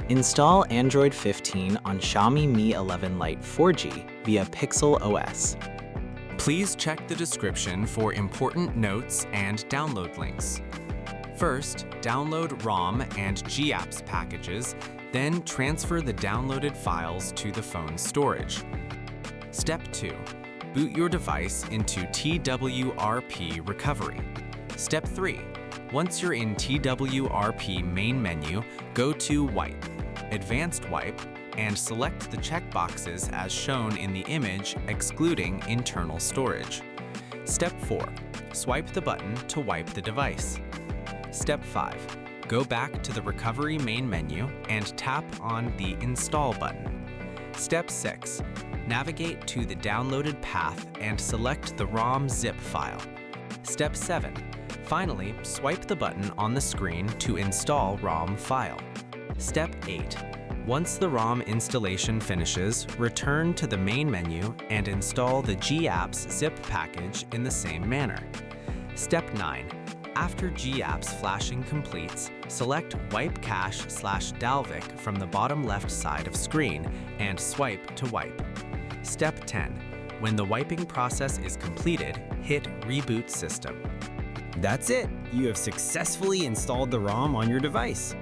Install Android 15 on Xiaomi Mi 11 Lite 4G via PixelOS. Please check the description for important notes and download links. First, download ROM and GApps packages, then transfer the downloaded files to the phone's storage. Step 2. Boot your device into TWRP recovery. Step 3. Once you're in TWRP main menu, go to Wipe, Advanced Wipe, and select the checkboxes as shown in the image excluding internal storage. Step 4. Swipe the button to wipe the device. Step 5. Go back to the recovery main menu and tap on the Install button. Step 6. Navigate to the downloaded path and select the ROM zip file. Step 7. Finally, swipe the button on the screen to install ROM file. Step 8. Once the ROM installation finishes, return to the main menu and install the GApps zip package in the same manner. Step 9. After GApps flashing completes, select Wipe Cache/Dalvik from the bottom left side of screen and swipe to wipe. Step 10. When the wiping process is completed, hit Reboot System. That's it! You have successfully installed the ROM on your device.